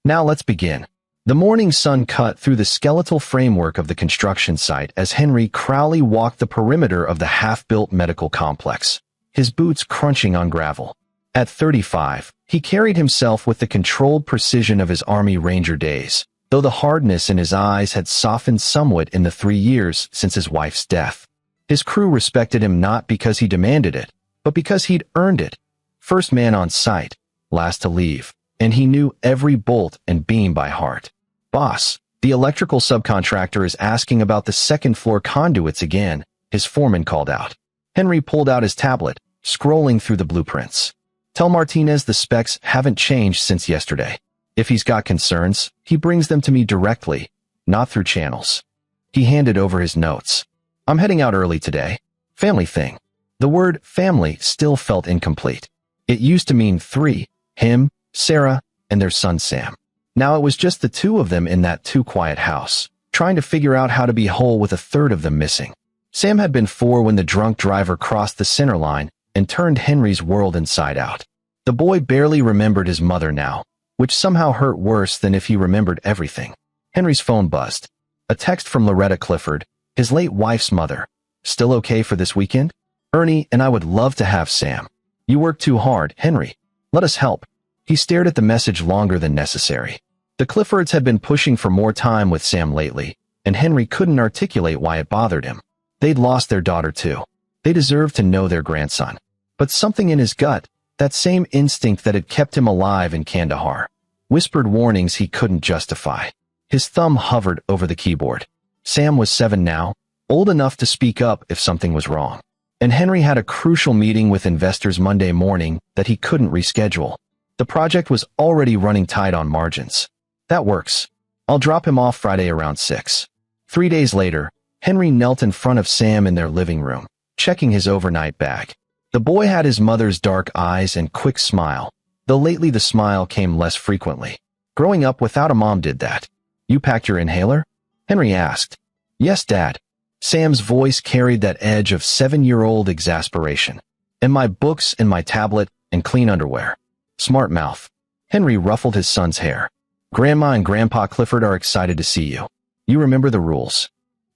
Now let's begin. The morning sun cut through the skeletal framework of the construction site as Henry Crowley walked the perimeter of the half-built medical complex, his boots crunching on gravel. At 35, he carried himself with the controlled precision of his Army Ranger days, though the hardness in his eyes had softened somewhat in the 3 years since his wife's death. His crew respected him not because he demanded it, but because he'd earned it. First man on site, last to leave, and he knew every bolt and beam by heart. "Boss, the electrical subcontractor is asking about the second-floor conduits again," his foreman called out. Henry pulled out his tablet, scrolling through the blueprints. "Tell Martinez the specs haven't changed since yesterday. If he's got concerns, he brings them to me directly, not through channels." He handed over his notes. "I'm heading out early today. Family thing." The word family still felt incomplete. It used to mean 3, him, Sarah, and their son Sam. Now it was just the 2 of them in that too-quiet house, trying to figure out how to be whole with a third of them missing. Sam had been 4 when the drunk driver crossed the center line and turned Henry's world inside out. The boy barely remembered his mother now, which somehow hurt worse than if he remembered everything. Henry's phone buzzed. A text from Loretta Clifford, his late wife's mother. "Still okay for this weekend? Ernie and I would love to have Sam. You work too hard, Henry. Let us help." He stared at the message longer than necessary. The Cliffords had been pushing for more time with Sam lately, and Henry couldn't articulate why it bothered him. They'd lost their daughter too. They deserved to know their grandson. But something in his gut, that same instinct that had kept him alive in Kandahar, whispered warnings he couldn't justify. His thumb hovered over the keyboard. Sam was 7 now, old enough to speak up if something was wrong. And Henry had a crucial meeting with investors Monday morning that he couldn't reschedule. The project was already running tight on margins. "That works. I'll drop him off Friday around 6. 3 days later, Henry knelt in front of Sam in their living room, checking his overnight bag. The boy had his mother's dark eyes and quick smile, though lately the smile came less frequently. Growing up without a mom did that. "You packed your inhaler?" Henry asked. "Yes, Dad." Sam's voice carried that edge of 7-year-old exasperation. "And my books and my tablet and clean underwear." "Smart mouth." Henry ruffled his son's hair. "Grandma and Grandpa Clifford are excited to see you. You remember the rules.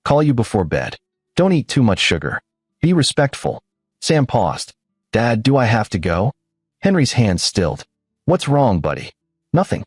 Call you before bed. Don't eat too much sugar. Be respectful." Sam paused. "Dad, do I have to go?" Henry's hand stilled. "What's wrong, buddy?" "Nothing.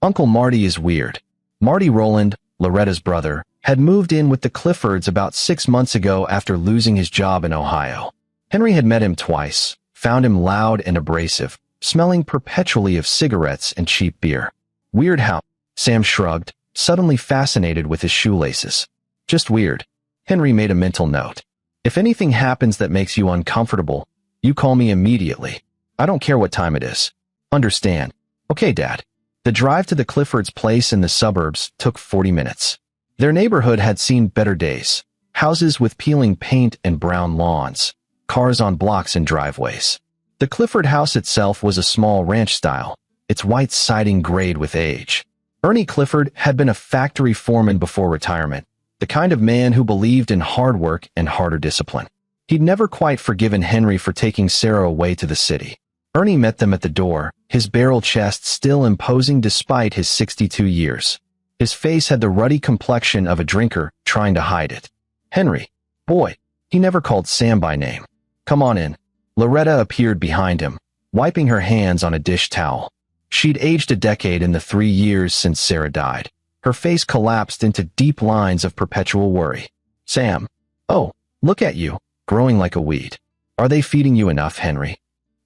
Uncle Marty is weird." Marty Rowland, Loretta's brother, had moved in with the Cliffords about 6 months ago after losing his job in Ohio. Henry had met him twice, found him loud and abrasive, smelling perpetually of cigarettes and cheap beer. "Weird how?" Sam shrugged, suddenly fascinated with his shoelaces. "Just weird." Henry made a mental note. "If anything happens that makes you uncomfortable, you call me immediately. I don't care what time it is." "Understand." "Okay, Dad." The drive to the Cliffords' place in the suburbs took 40 minutes. Their neighborhood had seen better days. Houses with peeling paint and brown lawns. Cars on blocks and driveways. The Clifford house itself was a small ranch style, its white siding grayed with age. Ernie Clifford had been a factory foreman before retirement, the kind of man who believed in hard work and harder discipline. He'd never quite forgiven Henry for taking Sarah away to the city. Ernie met them at the door, his barrel chest still imposing despite his 62 years. His face had the ruddy complexion of a drinker trying to hide it. "Henry." "Boy." He never called Sam by name. "Come on in." Loretta appeared behind him, wiping her hands on a dish towel. She'd aged a decade in the 3 years since Sarah died. Her face collapsed into deep lines of perpetual worry. "Sam." "Oh, look at you, growing like a weed. Are they feeding you enough, Henry?"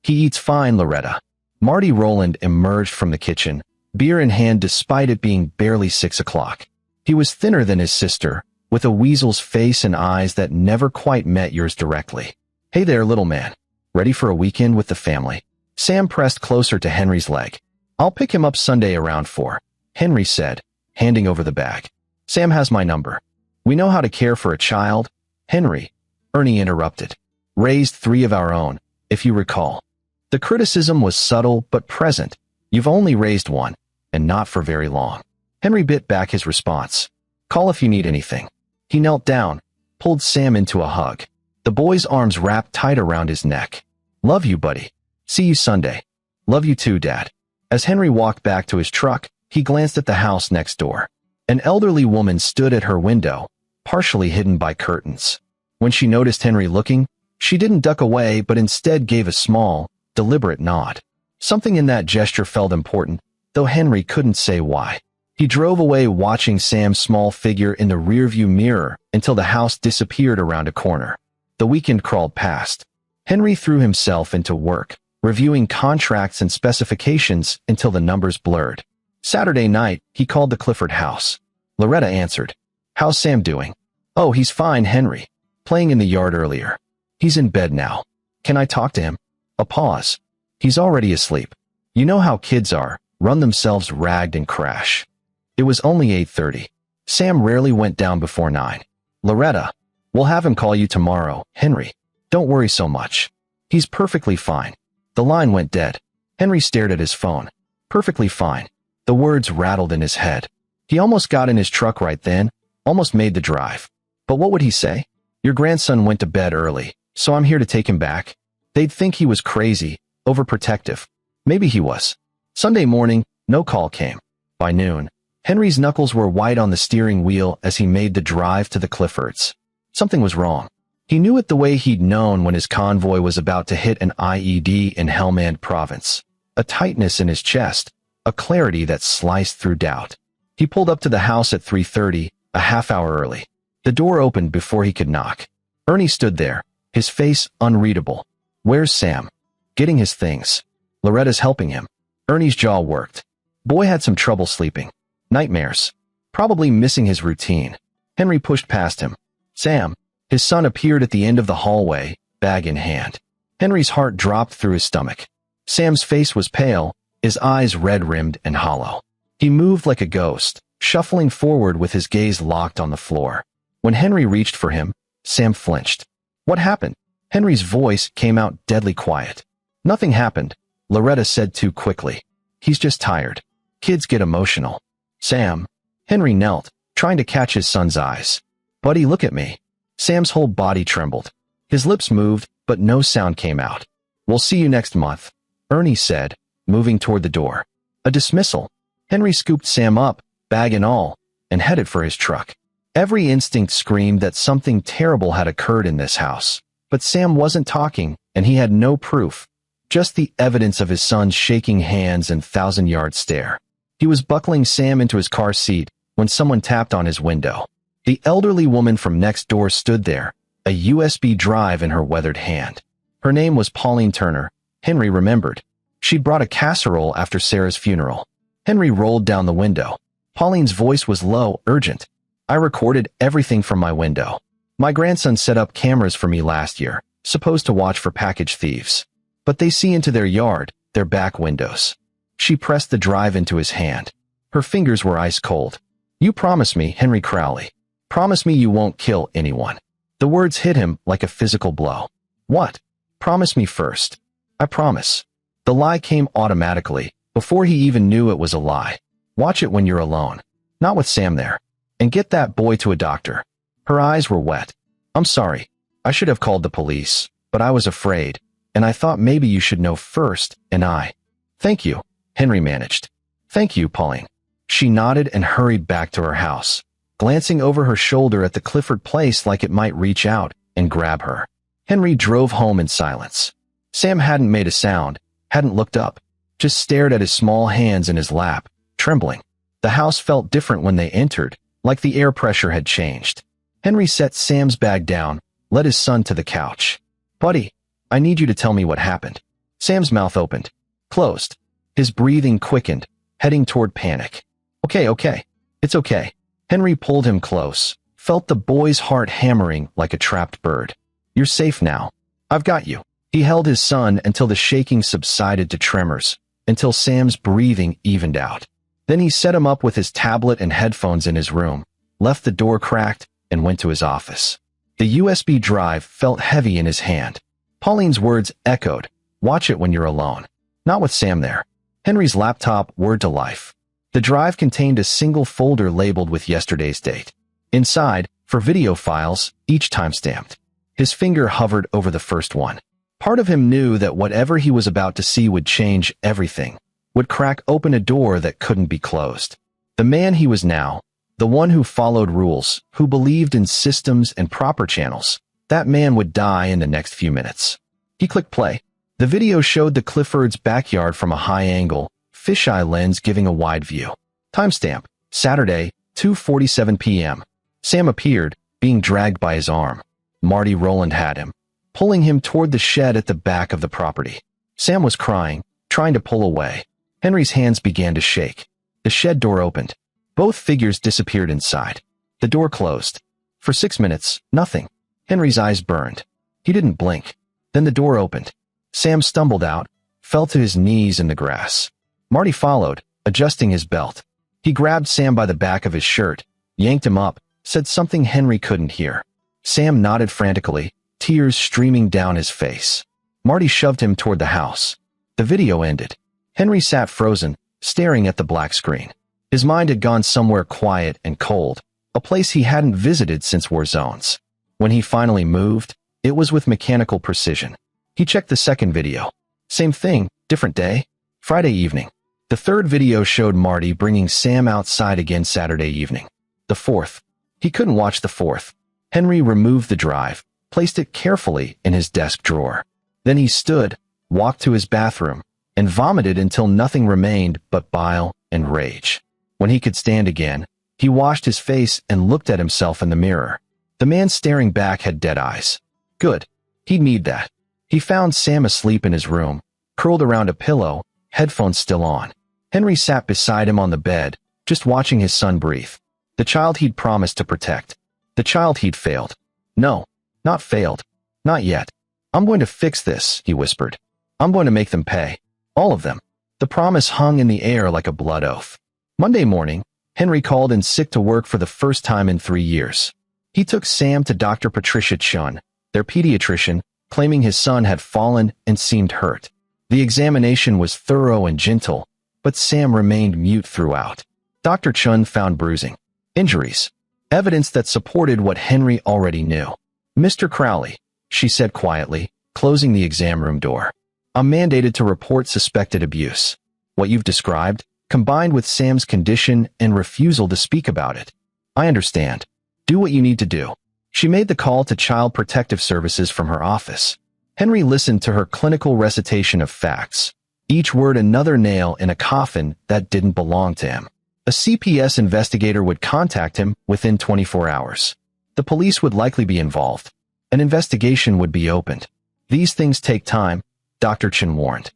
"He eats fine, Loretta." Marty Rowland emerged from the kitchen, beer in hand despite it being barely 6 o'clock. He was thinner than his sister, with a weasel's face and eyes that never quite met yours directly. "Hey there, little man. Ready for a weekend with the family?" Sam pressed closer to Henry's leg. "I'll pick him up Sunday around 4, Henry said, handing over the bag. "Sam has my number. We know how to care for a child." "Henry," Ernie interrupted, "raised 3 of our own, if you recall." The criticism was subtle but present. "You've only raised 1, and not for very long." Henry bit back his response. "Call if you need anything." He knelt down, pulled Sam into a hug. The boy's arms wrapped tight around his neck. "Love you, buddy. See you Sunday." "Love you too, Dad." As Henry walked back to his truck, he glanced at the house next door. An elderly woman stood at her window, partially hidden by curtains. When she noticed Henry looking, she didn't duck away but instead gave a small, deliberate nod. Something in that gesture felt important, though Henry couldn't say why. He drove away watching Sam's small figure in the rearview mirror until the house disappeared around a corner. The weekend crawled past. Henry threw himself into work, reviewing contracts and specifications until the numbers blurred. Saturday night, he called the Clifford house. Loretta answered. "How's Sam doing?" "Oh, he's fine, Henry. Playing in the yard earlier. He's in bed now. Can I talk to him?" A pause. "He's already asleep. You know how kids are, run themselves ragged and crash." It was only 8:30. Sam rarely went down before 9. "Loretta, we'll have him call you tomorrow, Henry. Don't worry so much. He's perfectly fine." The line went dead. Henry stared at his phone. Perfectly fine. The words rattled in his head. He almost got in his truck right then, almost made the drive. But what would he say? "Your grandson went to bed early, so I'm here to take him back." They'd think he was crazy, overprotective. Maybe he was. Sunday morning, no call came. By noon, Henry's knuckles were white on the steering wheel as he made the drive to the Cliffords. Something was wrong. He knew it the way he'd known when his convoy was about to hit an IED in Helmand Province. A tightness in his chest, a clarity that sliced through doubt. He pulled up to the house at 3:30, a half hour early. The door opened before he could knock. Ernie stood there, his face unreadable. "Where's Sam?" "Getting his things. Loretta's helping him." Ernie's jaw worked. Boy had some trouble sleeping. Nightmares. Probably missing his routine. Henry pushed past him. "Sam." His son appeared at the end of the hallway, bag in hand. Henry's heart dropped through his stomach. Sam's face was pale, his eyes red-rimmed and hollow. He moved like a ghost, shuffling forward with his gaze locked on the floor. When Henry reached for him, Sam flinched. "What happened?" Henry's voice came out deadly quiet. "Nothing happened," Loretta said too quickly. "He's just tired. Kids get emotional." "Sam." Henry knelt, trying to catch his son's eyes. "Buddy, look at me." Sam's whole body trembled. His lips moved, but no sound came out. "We'll see you next month," Ernie said, moving toward the door. A dismissal. Henry scooped Sam up, bag and all, and headed for his truck. Every instinct screamed that something terrible had occurred in this house. But Sam wasn't talking, and he had no proof. Just the evidence of his son's shaking hands and thousand-yard stare. He was buckling Sam into his car seat when someone tapped on his window. The elderly woman from next door stood there, a USB drive in her weathered hand. Her name was Pauline Turner, Henry remembered. She'd brought a casserole after Sarah's funeral. Henry rolled down the window. Pauline's voice was low, urgent. "I recorded everything from my window. My grandson set up cameras for me last year, supposed to watch for package thieves. But they see into their yard, their back windows." She pressed the drive into his hand. Her fingers were ice cold. "You promise me, Henry Crowley. Promise me you won't kill anyone." The words hit him like a physical blow. "What?" "Promise me first." "I promise." The lie came automatically, before he even knew it was a lie. "Watch it when you're alone. Not with Sam there. And get that boy to a doctor." Her eyes were wet. "I'm sorry. I should have called the police, but I was afraid, and I thought maybe you should know first, and I—" "Thank you," Henry managed. "Thank you, Pauline." She nodded and hurried back to her house, glancing over her shoulder at the Clifford place like it might reach out and grab her. Henry drove home in silence. Sam hadn't made a sound, hadn't looked up, just stared at his small hands in his lap, trembling. The house felt different when they entered, like the air pressure had changed. Henry set Sam's bag down, led his son to the couch. "Buddy, I need you to tell me what happened." Sam's mouth opened, closed. His breathing quickened, heading toward panic. Okay. It's okay." Henry pulled him close, felt the boy's heart hammering like a trapped bird. "You're safe now. I've got you." He held his son until the shaking subsided to tremors, until Sam's breathing evened out. Then he set him up with his tablet and headphones in his room, left the door cracked, and went to his office. The USB drive felt heavy in his hand. Pauline's words echoed, "Watch it when you're alone." Not with Sam there. Henry's laptop whirred to life. The drive contained a single folder labeled with yesterday's date. Inside, for video files, each timestamped. His finger hovered over the first one. Part of him knew that whatever he was about to see would change everything. would crack open a door that couldn't be closed. The man he was now, the one who followed rules, who believed in systems and proper channels, that man would die in the next few minutes. He clicked play. The video showed the Cliffords' backyard from a high-angle, fisheye lens giving a wide view. Timestamp: Saturday, 2:47 p.m. Sam appeared, being dragged by his arm. Marty Rowland had him, pulling him toward the shed at the back of the property. Sam was crying, trying to pull away. Henry's hands began to shake. The shed door opened. Both figures disappeared inside. The door closed. For 6 minutes, nothing. Henry's eyes burned. He didn't blink. Then the door opened. Sam stumbled out, fell to his knees in the grass. Marty followed, adjusting his belt. He grabbed Sam by the back of his shirt, yanked him up, said something Henry couldn't hear. Sam nodded frantically, tears streaming down his face. Marty shoved him toward the house. The video ended. Henry sat frozen, staring at the black screen. His mind had gone somewhere quiet and cold, a place he hadn't visited since war zones. When he finally moved, it was with mechanical precision. He checked the second video. Same thing, different day. Friday evening. The third video showed Marty bringing Sam outside again Saturday evening. The fourth. He couldn't watch the fourth. Henry removed the drive, placed it carefully in his desk drawer. Then he stood, walked to his bathroom, and vomited until nothing remained but bile and rage. When he could stand again, he washed his face and looked at himself in the mirror. The man staring back had dead eyes. Good. He'd need that. He found Sam asleep in his room, curled around a pillow, headphones still on. Henry sat beside him on the bed, just watching his son breathe. The child he'd promised to protect. The child he'd failed. No, not failed. Not yet. I'm going to fix this, he whispered. I'm going to make them pay. All of them. The promise hung in the air like a blood oath. Monday morning, Henry called in sick to work for the first time in 3 years. He took Sam to Dr. Patricia Chun, their pediatrician, claiming his son had fallen and seemed hurt. The examination was thorough and gentle, but Sam remained mute throughout. Dr. Chun found bruising, injuries, evidence that supported what Henry already knew. Mr. Crowley, she said quietly, closing the exam room door. I'm mandated to report suspected abuse. What you've described, combined with Sam's condition and refusal to speak about it. I understand. Do what you need to do. She made the call to Child Protective Services from her office. Henry listened to her clinical recitation of facts, each word another nail in a coffin that didn't belong to him. A CPS investigator would contact him within 24 hours. The police would likely be involved. An investigation would be opened. These things take time, Dr. Chen warned.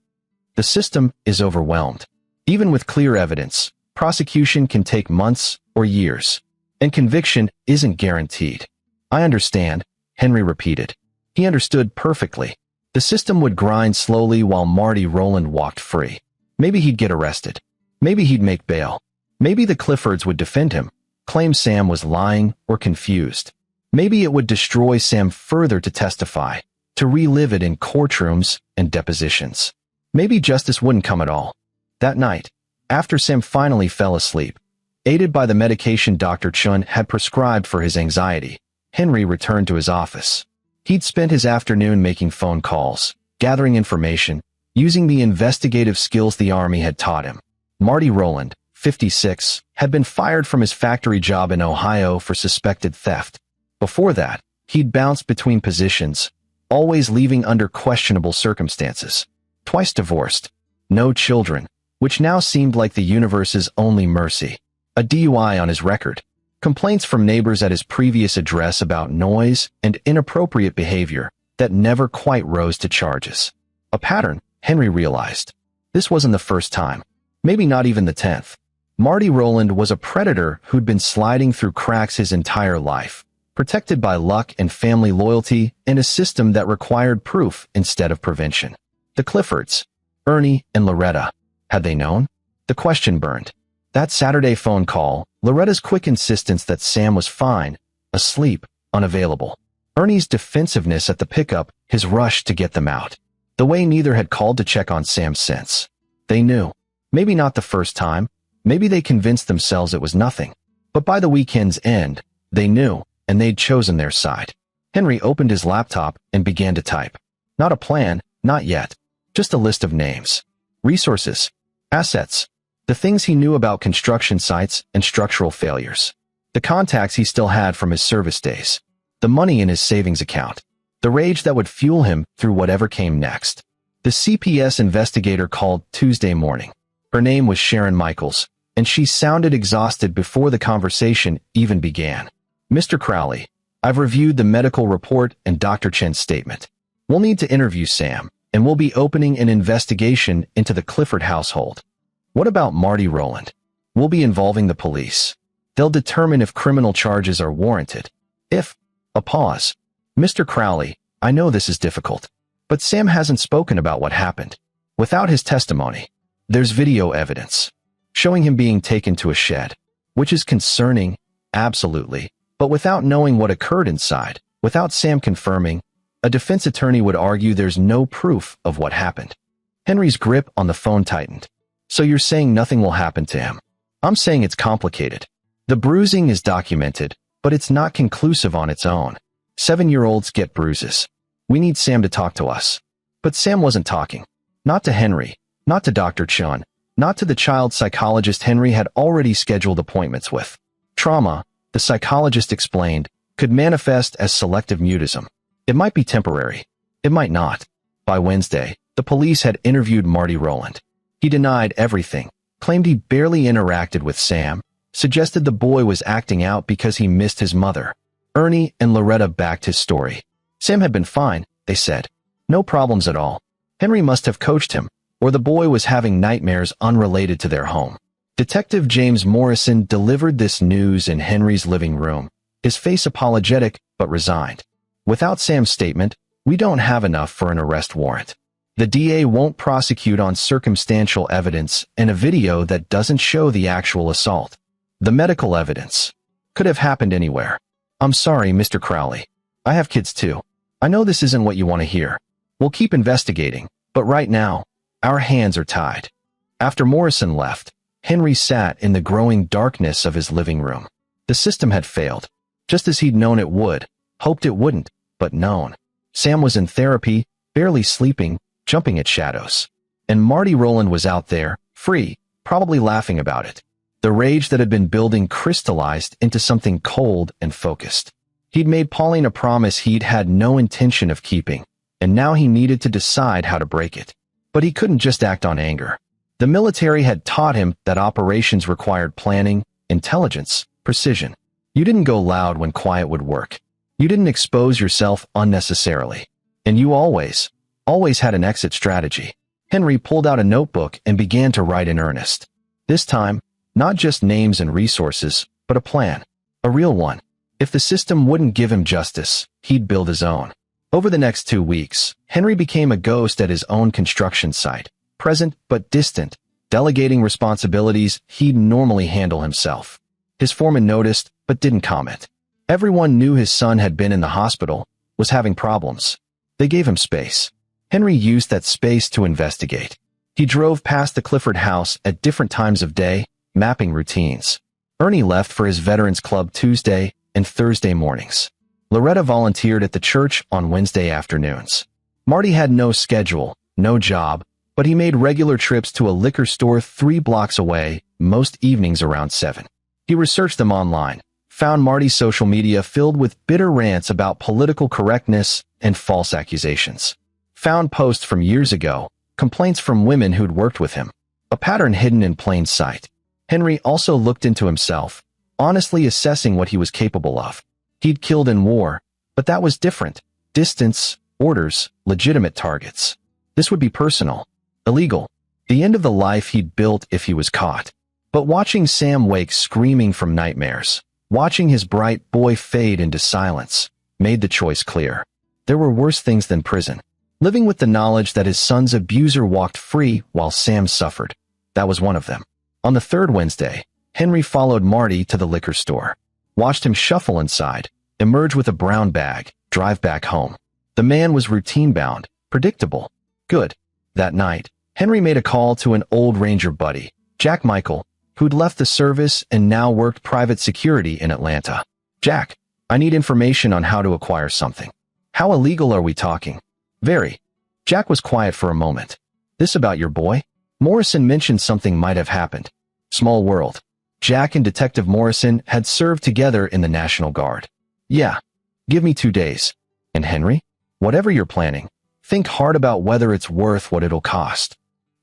The system is overwhelmed. Even with clear evidence, prosecution can take months or years, and conviction isn't guaranteed. I understand, Henry repeated. He understood perfectly. The system would grind slowly while Marty Rowland walked free. Maybe he'd get arrested. Maybe he'd make bail. Maybe the Cliffords would defend him, claim Sam was lying or confused. Maybe it would destroy Sam further to testify, to relive it in courtrooms and depositions. Maybe justice wouldn't come at all. That night, after Sam finally fell asleep, aided by the medication Dr. Chun had prescribed for his anxiety, Henry returned to his office. He'd spent his afternoon making phone calls, gathering information, using the investigative skills the Army had taught him. Marty Rowland, 56, had been fired from his factory job in Ohio for suspected theft. Before that, he'd bounced between positions, always leaving under questionable circumstances. Twice divorced. No children, which now seemed like the universe's only mercy. A DUI on his record. Complaints from neighbors at his previous address about noise and inappropriate behavior that never quite rose to charges. A pattern, Henry realized. This wasn't the first time. Maybe not even the 10th. Marty Rowland was a predator who'd been sliding through cracks his entire life, protected by luck and family loyalty and a system that required proof instead of prevention. The Cliffords, Ernie and Loretta, had they known? The question burned. That Saturday phone call, Loretta's quick insistence that Sam was fine, asleep, unavailable. Ernie's defensiveness at the pickup, his rush to get them out. The way neither had called to check on Sam since. They knew. Maybe not the first time. Maybe they convinced themselves it was nothing. But by the weekend's end, they knew, and they'd chosen their side. Henry opened his laptop and began to type. Not a plan, not yet. Just a list of names. Resources. Assets. The things he knew about construction sites and structural failures. The contacts he still had from his service days. The money in his savings account. The rage that would fuel him through whatever came next. The CPS investigator called Tuesday morning. Her name was Sharon Michaels, and she sounded exhausted before the conversation even began. Mr. Crowley, I've reviewed the medical report and Dr. Chen's statement. We'll need to interview Sam, and we'll be opening an investigation into the Clifford household. What about Marty Rowland? We'll be involving the police. They'll determine if criminal charges are warranted. A pause. Mr. Crowley, I know this is difficult, but Sam hasn't spoken about what happened. Without his testimony, there's video evidence showing him being taken to a shed, which is concerning, absolutely, but without knowing what occurred inside, without Sam confirming, a defense attorney would argue there's no proof of what happened. Henry's grip on the phone tightened. So you're saying nothing will happen to him? I'm saying it's complicated. The bruising is documented, but it's not conclusive on its own. 7-year-olds get bruises. We need Sam to talk to us. But Sam wasn't talking. Not to Henry, not to Dr. Chun, not to the child psychologist Henry had already scheduled appointments with. Trauma, the psychologist explained, could manifest as selective mutism. It might be temporary. It might not. By Wednesday, the police had interviewed Marty Rowland. He denied everything, claimed he barely interacted with Sam, suggested the boy was acting out because he missed his mother. Ernie and Loretta backed his story. Sam had been fine, they said. No problems at all. Henry must have coached him, or the boy was having nightmares unrelated to their home. Detective James Morrison delivered this news in Henry's living room, his face apologetic but resigned. Without Sam's statement, we don't have enough for an arrest warrant. The DA won't prosecute on circumstantial evidence and a video that doesn't show the actual assault. The medical evidence could have happened anywhere. I'm sorry, Mr. Crowley. I have kids too. I know this isn't what you want to hear. We'll keep investigating, but right now, our hands are tied. After Morrison left, Henry sat in the growing darkness of his living room. The system had failed, just as he'd known it would, hoped it wouldn't, but known. Sam was in therapy, barely sleeping, jumping at shadows. And Marty Rowland was out there, free, probably laughing about it. The rage that had been building crystallized into something cold and focused. He'd made Pauline a promise he'd had no intention of keeping, and now he needed to decide how to break it. But he couldn't just act on anger. The military had taught him that operations required planning, intelligence, precision. You didn't go loud when quiet would work. You didn't expose yourself unnecessarily. And you always had an exit strategy. Henry pulled out a notebook and began to write in earnest. This time, not just names and resources, but a plan. A real one. If the system wouldn't give him justice, he'd build his own. Over the next 2 weeks, Henry became a ghost at his own construction site, present but distant, delegating responsibilities he'd normally handle himself. His foreman noticed, but didn't comment. Everyone knew his son had been in the hospital, was having problems. They gave him space. Henry used that space to investigate. He drove past the Clifford house at different times of day, mapping routines. Ernie left for his Veterans Club Tuesday and Thursday mornings. Loretta volunteered at the church on Wednesday afternoons. Marty had no schedule, no job, but he made regular trips to a liquor store 3 blocks away, most evenings around 7. He researched them online, found Marty's social media filled with bitter rants about political correctness and false accusations. Found posts from years ago, complaints from women who'd worked with him. A pattern hidden in plain sight. Henry also looked into himself, honestly assessing what he was capable of. He'd killed in war, but that was different. Distance, orders, legitimate targets. This would be personal, illegal, the end of the life he'd built if he was caught. But watching Sam wake screaming from nightmares, watching his bright boy fade into silence, made the choice clear. There were worse things than prison. Living with the knowledge that his son's abuser walked free while Sam suffered. That was one of them. On the 3rd Wednesday, Henry followed Marty to the liquor store. Watched him shuffle inside, emerge with a brown bag, drive back home. The man was routine-bound, predictable. Good. That night, Henry made a call to an old Ranger buddy, Jack Michael, who'd left the service and now worked private security in Atlanta. Jack, I need information on how to acquire something. How illegal are we talking? Very. Jack was quiet for a moment. This about your boy? Morrison mentioned something might have happened. Small world. Jack and Detective Morrison had served together in the National Guard. Yeah. Give me 2 days. And Henry? Whatever you're planning, think hard about whether it's worth what it'll cost.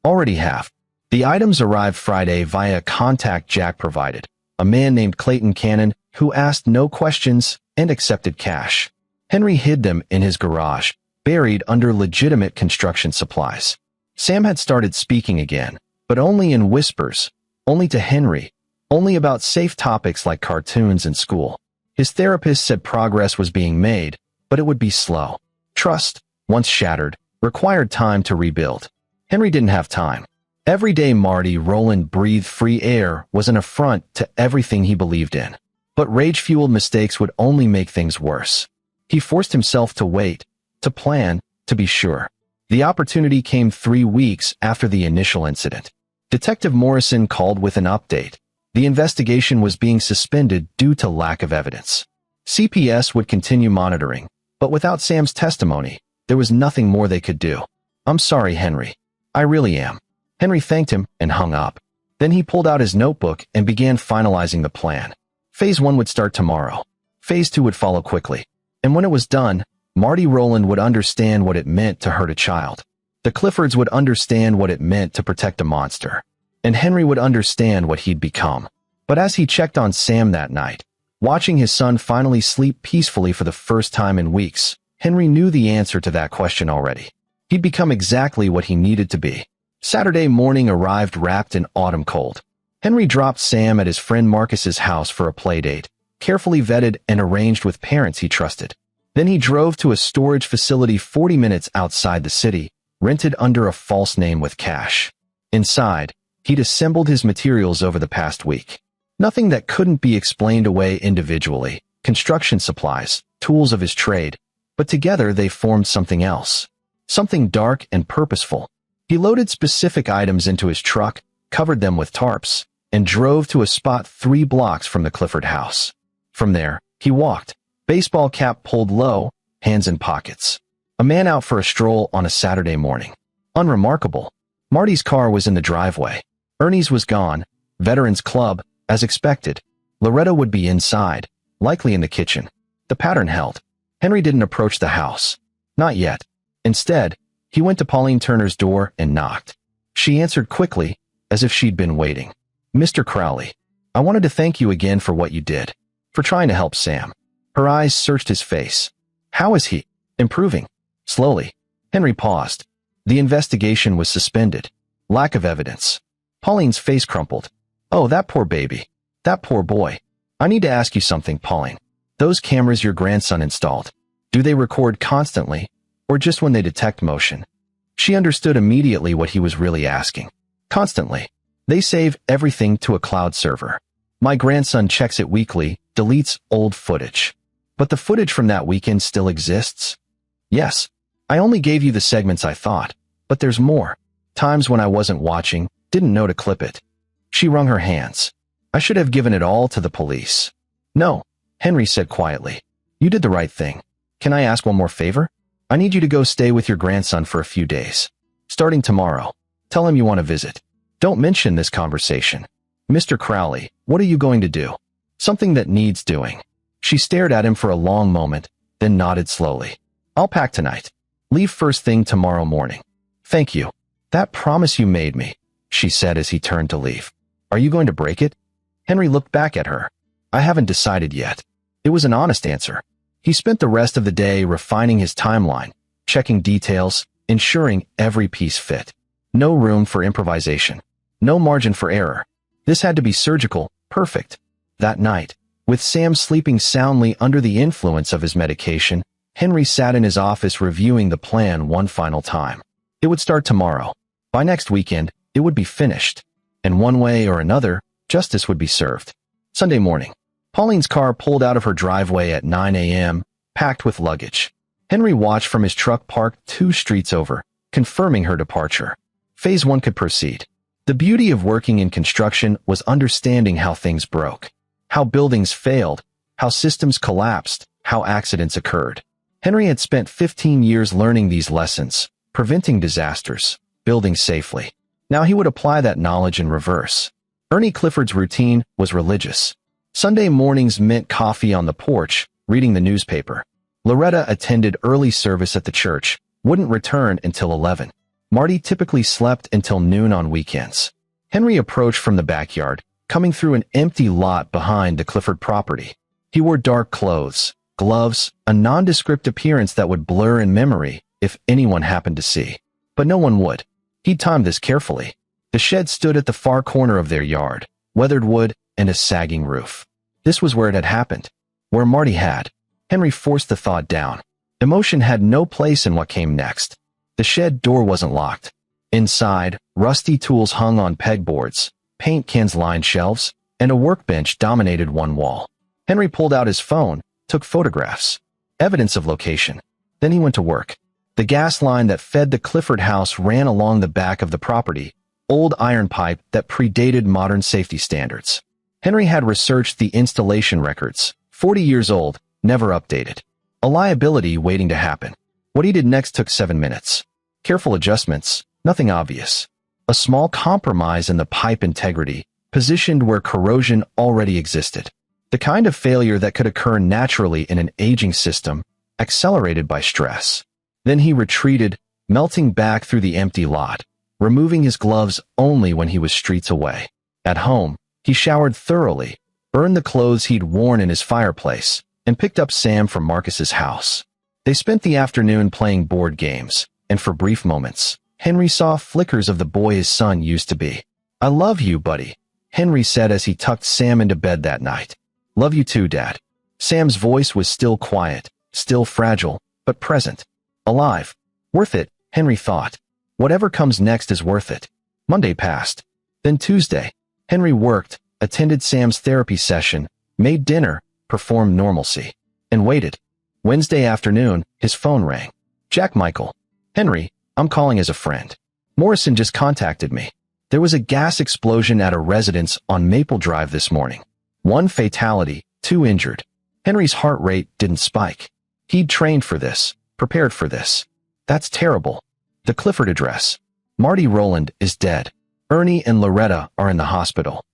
Already have. The items arrived Friday via contact Jack provided, a man named Clayton Cannon who asked no questions and accepted cash. Henry hid them in his garage, buried under legitimate construction supplies. Sam had started speaking again, but only in whispers, only to Henry, only about safe topics like cartoons and school. His therapist said progress was being made, but it would be slow. Trust, once shattered, required time to rebuild. Henry didn't have time. Every day Marty Rowland breathed free air was an affront to everything he believed in. But rage-fueled mistakes would only make things worse. He forced himself to wait, to plan, to be sure. The opportunity came 3 weeks after the initial incident. Detective Morrison called with an update. The investigation was being suspended due to lack of evidence. CPS would continue monitoring, but without Sam's testimony, there was nothing more they could do. I'm sorry, Henry. I really am. Henry thanked him and hung up. Then he pulled out his notebook and began finalizing the plan. Phase 1 would start tomorrow. Phase 2 would follow quickly. And when it was done, Marty Rowland would understand what it meant to hurt a child. The Cliffords would understand what it meant to protect a monster. And Henry would understand what he'd become. But as he checked on Sam that night, watching his son finally sleep peacefully for the first time in weeks, Henry knew the answer to that question already. He'd become exactly what he needed to be. Saturday morning arrived wrapped in autumn cold. Henry dropped Sam at his friend Marcus's house for a playdate, carefully vetted and arranged with parents he trusted. Then he drove to a storage facility 40 minutes outside the city, rented under a false name with cash. Inside, he'd assembled his materials over the past week. Nothing that couldn't be explained away individually, construction supplies, tools of his trade, but together they formed something else. Something dark and purposeful. He loaded specific items into his truck, covered them with tarps, and drove to a spot 3 blocks from the Clifford house. From there, he walked, baseball cap pulled low, hands in pockets. A man out for a stroll on a Saturday morning. Unremarkable. Marty's car was in the driveway. Ernie's was gone. Veterans Club, as expected. Loretta would be inside, likely in the kitchen. The pattern held. Henry didn't approach the house. Not yet. Instead, he went to Pauline Turner's door and knocked. She answered quickly, as if she'd been waiting. Mr. Crowley, I wanted to thank you again for what you did, for trying to help Sam. Her eyes searched his face. How is he? Improving. Slowly. Henry paused. The investigation was suspended. Lack of evidence. Pauline's face crumpled. Oh, that poor baby. That poor boy. I need to ask you something, Pauline. Those cameras your grandson installed, do they record constantly, or just when they detect motion? She understood immediately what he was really asking. Constantly. They save everything to a cloud server. My grandson checks it weekly, deletes old footage. But the footage from that weekend still exists? Yes. I only gave you the segments I thought, but there's more. Times when I wasn't watching, didn't know to clip it. She wrung her hands. I should have given it all to the police. No, Henry said quietly. You did the right thing. Can I ask one more favor? I need you to go stay with your grandson for a few days. Starting tomorrow. Tell him you want to visit. Don't mention this conversation. Mr. Crowley, what are you going to do? Something that needs doing. She stared at him for a long moment, then nodded slowly. I'll pack tonight. Leave first thing tomorrow morning. Thank you. That promise you made me, she said as he turned to leave. Are you going to break it? Henry looked back at her. I haven't decided yet. It was an honest answer. He spent the rest of the day refining his timeline, checking details, ensuring every piece fit. No room for improvisation. No margin for error. This had to be surgical, perfect. That night, with Sam sleeping soundly under the influence of his medication, Henry sat in his office reviewing the plan one final time. It would start tomorrow. By next weekend, it would be finished. And one way or another, justice would be served. Sunday morning. Pauline's car pulled out of her driveway at 9 a.m., packed with luggage. Henry watched from his truck parked 2 streets over, confirming her departure. Phase 1 could proceed. The beauty of working in construction was understanding how things broke, how buildings failed, how systems collapsed, how accidents occurred. Henry had spent 15 years learning these lessons, preventing disasters, building safely. Now he would apply that knowledge in reverse. Ernie Clifford's routine was religious. Sunday mornings meant coffee on the porch, reading the newspaper. Loretta attended early service at the church, wouldn't return until 11. Marty typically slept until noon on weekends. Henry approached from the backyard, coming through an empty lot behind the Clifford property. He wore dark clothes, gloves, a nondescript appearance that would blur in memory if anyone happened to see. But no one would. He'd timed this carefully. The shed stood at the far corner of their yard, weathered wood and a sagging roof. This was where it had happened, where Marty had. Henry forced the thought down. Emotion had no place in what came next. The shed door wasn't locked. Inside, rusty tools hung on pegboards, paint cans lined shelves, and a workbench dominated one wall. Henry pulled out his phone, took photographs. Evidence of location. Then he went to work. The gas line that fed the Clifford house ran along the back of the property, old iron pipe that predated modern safety standards. Henry had researched the installation records, 40 years old, never updated. A liability waiting to happen. What he did next took 7 minutes. Careful adjustments, nothing obvious. A small compromise in the pipe integrity, positioned where corrosion already existed. The kind of failure that could occur naturally in an aging system, accelerated by stress. Then he retreated, melting back through the empty lot, removing his gloves only when he was streets away. At home, he showered thoroughly, burned the clothes he'd worn in his fireplace, and picked up Sam from Marcus's house. They spent the afternoon playing board games, and for brief moments, Henry saw flickers of the boy his son used to be. "I love you, buddy," Henry said as he tucked Sam into bed that night. "Love you too, Dad." Sam's voice was still quiet, still fragile, but present. Alive. Worth it, Henry thought. Whatever comes next is worth it. Monday passed. Then Tuesday. Henry worked, attended Sam's therapy session, made dinner, performed normalcy, and waited. Wednesday afternoon, his phone rang. "Jack Michael. Henry, I'm calling as a friend. Morrison just contacted me. There was a gas explosion at a residence on Maple Drive this morning. 1 fatality, 2 injured." Henry's heart rate didn't spike. He'd trained for this, prepared for this. "That's terrible." The Clifford address. "Marty Rowland is dead. Ernie and Loretta are in the hospital."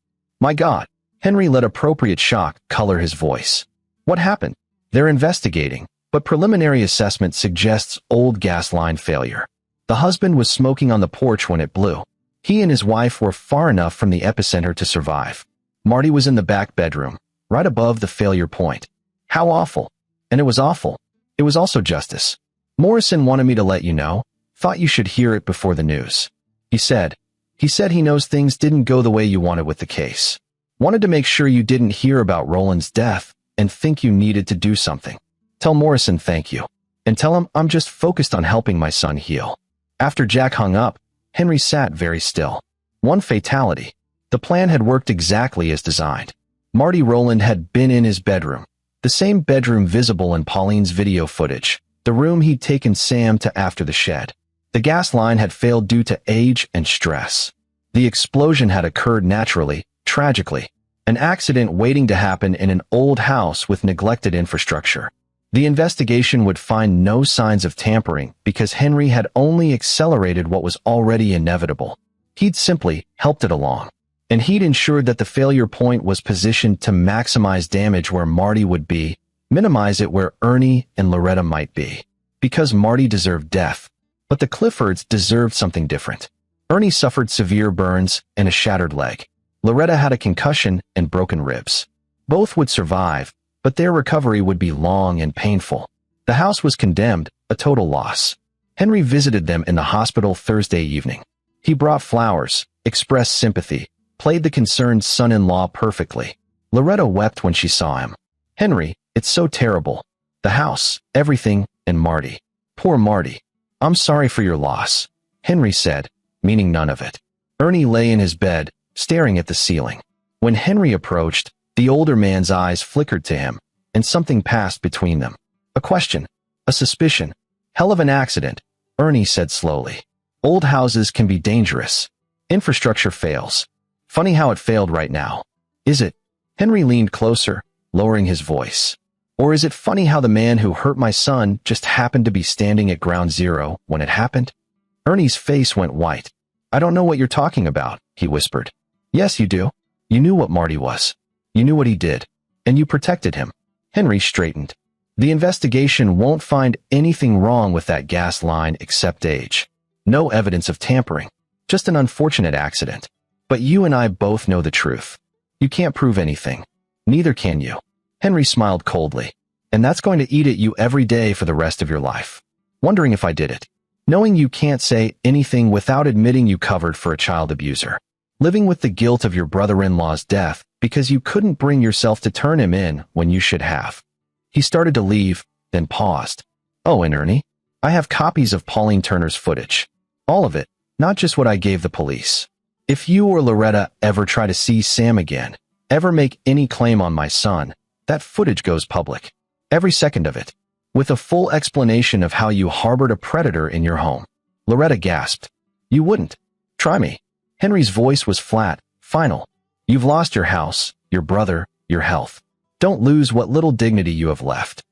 "My God." Henry let appropriate shock color his voice. "What happened?" "They're investigating, but preliminary assessment suggests old gas line failure. The husband was smoking on the porch when it blew. He and his wife were far enough from the epicenter to survive. Marty was in the back bedroom, right above the failure point." "How awful." "And it was awful. It was also justice. Morrison wanted me to let you know. Thought you should hear it before the news. He said he knows things didn't go the way you wanted with the case. Wanted to make sure you didn't hear about Roland's death and think you needed to do something. Tell Morrison thank you. And tell him I'm just focused on helping my son heal." After Jack hung up, Henry sat very still. 1 fatality. The plan had worked exactly as designed. Marty Rowland had been in his bedroom, the same bedroom visible in Pauline's video footage, the room he'd taken Sam to after the shed. The gas line had failed due to age and stress. The explosion had occurred naturally, tragically, an accident waiting to happen in an old house with neglected infrastructure. The investigation would find no signs of tampering because Henry had only accelerated what was already inevitable. He'd simply helped it along. And he'd ensured that the failure point was positioned to maximize damage where Marty would be, minimize it where Ernie and Loretta might be. Because Marty deserved death. But the Cliffords deserved something different. Ernie suffered severe burns and a shattered leg. Loretta had a concussion and broken ribs. Both would survive, but their recovery would be long and painful. The house was condemned, a total loss. Henry visited them in the hospital Thursday evening. He brought flowers, expressed sympathy, played the concerned son-in-law perfectly. Loretta wept when she saw him. "Henry, it's so terrible. The house, everything, and Marty. Poor Marty. I'm sorry for your loss," Henry said, meaning none of it. Ernie lay in his bed, staring at the ceiling. When Henry approached, the older man's eyes flickered to him, and something passed between them. A question, a suspicion. "Hell of an accident," Ernie said slowly. "Old houses can be dangerous. Infrastructure fails. Funny how it failed right now. Is it?" Henry leaned closer, lowering his voice. "Or is it funny how the man who hurt my son just happened to be standing at ground zero when it happened?" Ernie's face went white. I don't know what you're talking about, he whispered. Yes, you do. You knew what Marty was. You knew what he did. And you protected him. Henry straightened. The investigation won't find anything wrong with that gas line except age. No evidence of tampering. Just an unfortunate accident. But you and I both know the truth. You can't prove anything. Neither can you. Henry smiled coldly. And that's going to eat at you every day for the rest of your life. Wondering if I did it. Knowing you can't say anything without admitting you covered for a child abuser. Living with the guilt of your brother-in-law's death because you couldn't bring yourself to turn him in when you should have. He started to leave, then paused. Oh, and Ernie, I have copies of Pauline Turner's footage. All of it, not just what I gave the police. If you or Loretta ever try to see Sam again, ever make any claim on my son, that footage goes public. Every second of it. With a full explanation of how you harbored a predator in your home. Loretta gasped. You wouldn't. Try me. Henry's voice was flat, final. You've lost your house, your brother, your health. Don't lose what little dignity you have left.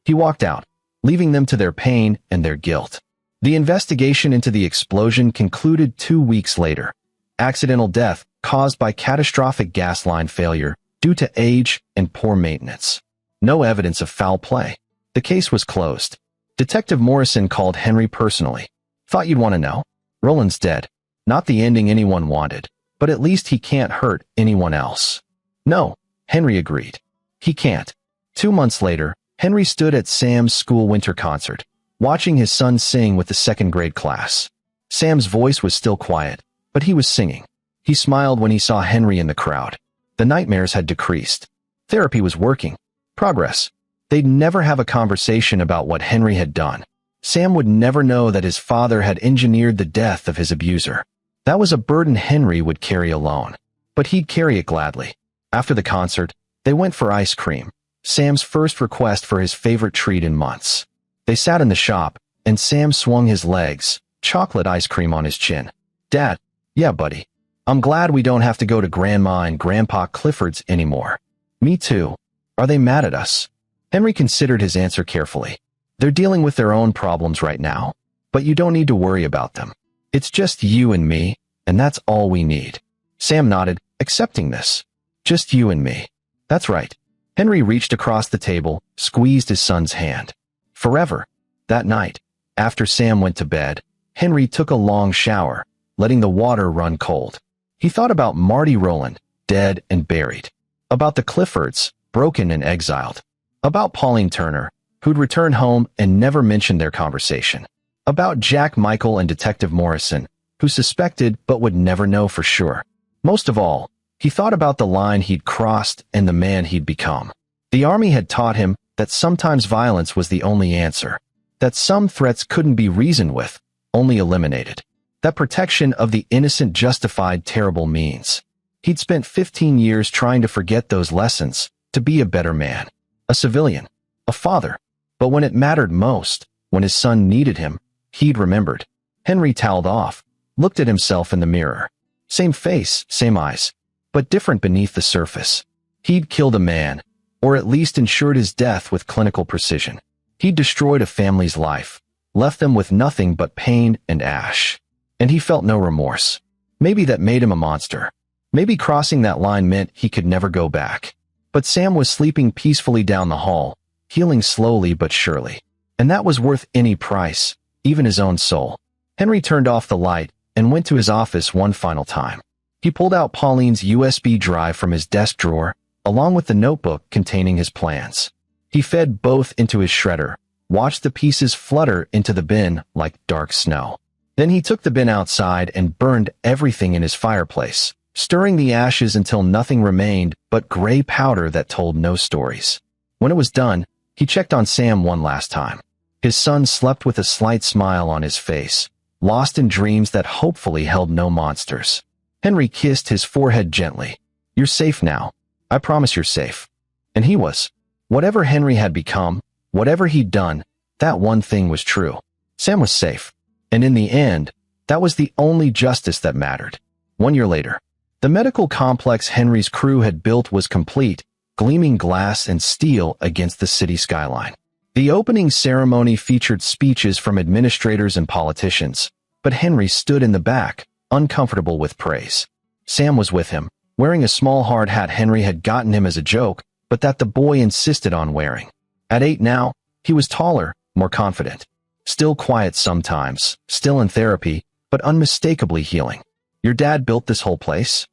He walked out, leaving them to their pain and their guilt. The investigation into the explosion concluded 2 weeks later. Accidental death caused by catastrophic gas line failure due to age and poor maintenance. No evidence of foul play. The case was closed. Detective Morrison called Henry personally. Thought you'd want to know. Roland's dead. Not the ending anyone wanted, but at least he can't hurt anyone else. No, Henry agreed. He can't. 2 months later, Henry stood at Sam's school winter concert, watching his son sing with the second-grade class. Sam's voice was still quiet, but he was singing. He smiled when he saw Henry in the crowd. The nightmares had decreased. Therapy was working. Progress. They'd never have a conversation about what Henry had done. Sam would never know that his father had engineered the death of his abuser. That was a burden Henry would carry alone. But he'd carry it gladly. After the concert, they went for ice cream, Sam's first request for his favorite treat in months. They sat in the shop, and Sam swung his legs, chocolate ice cream on his chin. Dad, yeah, buddy. I'm glad we don't have to go to Grandma and Grandpa Clifford's anymore. Me too. Are they mad at us? Henry considered his answer carefully. They're dealing with their own problems right now, but you don't need to worry about them. It's just you and me, and that's all we need. Sam nodded, accepting this. Just you and me. That's right. Henry reached across the table, squeezed his son's hand. Forever. That night, after Sam went to bed, Henry took a long shower, letting the water run cold. He thought about Marty Rowland, dead and buried. About the Cliffords, broken and exiled. About Pauline Turner, who'd returned home and never mentioned their conversation. About Jack Michael and Detective Morrison, who suspected but would never know for sure. Most of all, he thought about the line he'd crossed and the man he'd become. The army had taught him that sometimes violence was the only answer, that some threats couldn't be reasoned with, only eliminated, that protection of the innocent justified terrible means. He'd spent 15 years trying to forget those lessons, to be a better man. A civilian, a father, but when it mattered most, when his son needed him, he'd remembered. Henry toweled off, looked at himself in the mirror. Same face, same eyes, but different beneath the surface. He'd killed a man, or at least ensured his death with clinical precision. He'd destroyed a family's life, left them with nothing but pain and ash. And he felt no remorse. Maybe that made him a monster. Maybe crossing that line meant he could never go back. But Sam was sleeping peacefully down the hall, healing slowly but surely. And that was worth any price, even his own soul. Henry turned off the light and went to his office one final time. He pulled out Pauline's USB drive from his desk drawer, along with the notebook containing his plans. He fed both into his shredder, watched the pieces flutter into the bin like dark snow. Then he took the bin outside and burned everything in his fireplace, stirring the ashes until nothing remained but gray powder that told no stories. When it was done, he checked on Sam one last time. His son slept with a slight smile on his face, lost in dreams that hopefully held no monsters. Henry kissed his forehead gently. You're safe now. I promise you're safe. And he was. Whatever Henry had become, whatever he'd done, that one thing was true. Sam was safe. And in the end, that was the only justice that mattered. 1 year later, the medical complex Henry's crew had built was complete, gleaming glass and steel against the city skyline. The opening ceremony featured speeches from administrators and politicians, but Henry stood in the back, uncomfortable with praise. Sam was with him, wearing a small hard hat Henry had gotten him as a joke, but that the boy insisted on wearing. At 8 now, he was taller, more confident. Still quiet sometimes, still in therapy, but unmistakably healing. Your dad built this whole place?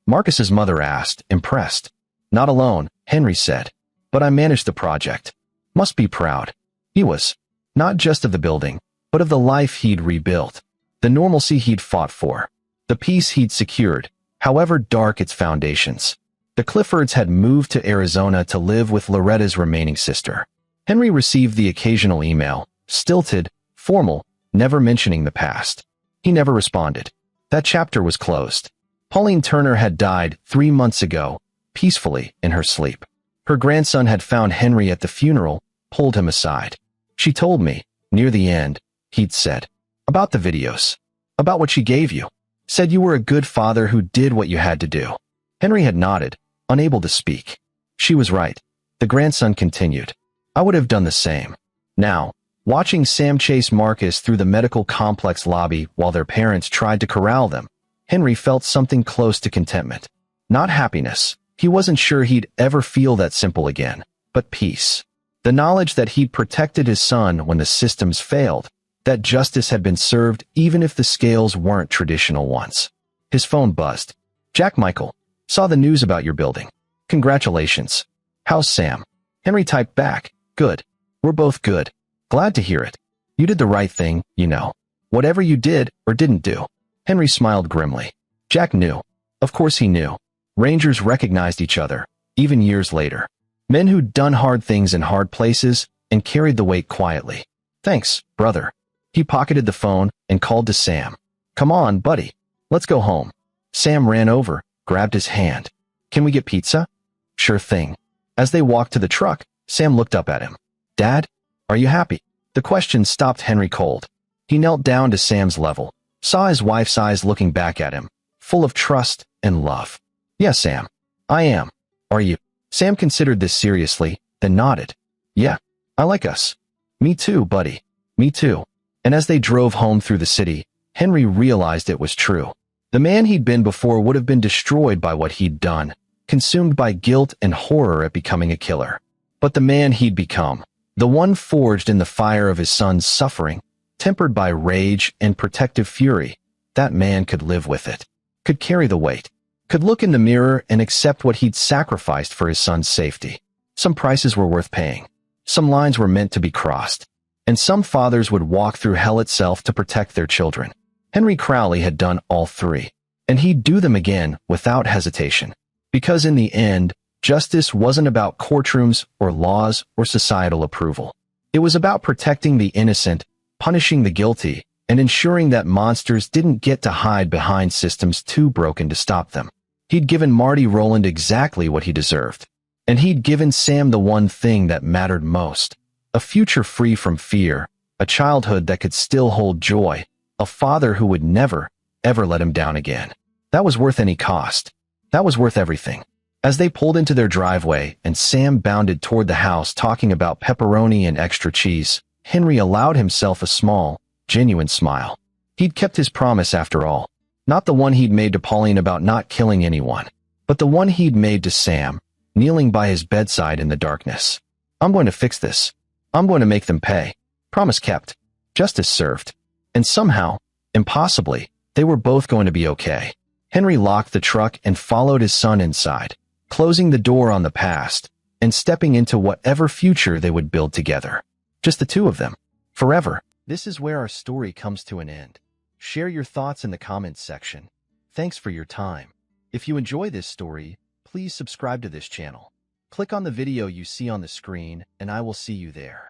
Marcus's mother asked, impressed. Not alone, Henry said. But I managed the project. Must be proud. He was. Not just of the building, but of the life he'd rebuilt. The normalcy he'd fought for. The peace he'd secured, however dark its foundations. The Cliffords had moved to Arizona to live with Loretta's remaining sister. Henry received the occasional email, stilted, formal, never mentioning the past. He never responded. That chapter was closed. Pauline Turner had died 3 months ago, peacefully in her sleep. Her grandson had found Henry at the funeral, pulled him aside. She told me, near the end, he'd said, about the videos, about what she gave you. Said you were a good father who did what you had to do. Henry had nodded, unable to speak. She was right. The grandson continued. I would have done the same. Now, watching Sam chase Marcus through the medical complex lobby while their parents tried to corral them, Henry felt something close to contentment. Not happiness. He wasn't sure he'd ever feel that simple again, but peace. The knowledge that he'd protected his son when the systems failed, that justice had been served even if the scales weren't traditional ones. His phone buzzed. Jack Michael, saw the news about your building. Congratulations. How's Sam? Henry typed back, good. We're both good. Glad to hear it. You did the right thing, you know. Whatever you did or didn't do. Henry smiled grimly. Jack knew. Of course he knew. Rangers recognized each other, even years later. Men who'd done hard things in hard places and carried the weight quietly. Thanks, brother. He pocketed the phone and called to Sam. Come on, buddy. Let's go home. Sam ran over, grabbed his hand. Can we get pizza? Sure thing. As they walked to the truck, Sam looked up at him. Dad, are you happy? The question stopped Henry cold. He knelt down to Sam's level, saw his wife's eyes looking back at him, full of trust and love. Yes, Sam. I am. Are you? Sam considered this seriously, then nodded. Yeah, I like us. Me too, buddy. Me too. And as they drove home through the city, Henry realized it was true. The man he'd been before would have been destroyed by what he'd done, consumed by guilt and horror at becoming a killer. But the man he'd become, the one forged in the fire of his son's suffering, tempered by rage and protective fury, that man could live with it, could carry the weight, could look in the mirror and accept what he'd sacrificed for his son's safety. Some prices were worth paying. Some lines were meant to be crossed. And some fathers would walk through hell itself to protect their children. Henry Crowley had done all three, and he'd do them again without hesitation. Because in the end, justice wasn't about courtrooms or laws or societal approval. It was about protecting the innocent, punishing the guilty, and ensuring that monsters didn't get to hide behind systems too broken to stop them. He'd given Marty Rowland exactly what he deserved. And he'd given Sam the one thing that mattered most. A future free from fear, a childhood that could still hold joy, a father who would never, ever let him down again. That was worth any cost. That was worth everything. As they pulled into their driveway and Sam bounded toward the house talking about pepperoni and extra cheese, Henry allowed himself a small, genuine smile. He'd kept his promise after all. Not the one he'd made to Pauline about not killing anyone, but the one he'd made to Sam, kneeling by his bedside in the darkness. I'm going to fix this. I'm going to make them pay. Promise kept. Justice served. And somehow, impossibly, they were both going to be okay. Henry locked the truck and followed his son inside, closing the door on the past and stepping into whatever future they would build together. Just the two of them. Forever. This is where our story comes to an end. Share your thoughts in the comments section. Thanks for your time. If you enjoy this story, please subscribe to this channel. Click on the video you see on the screen, and I will see you there.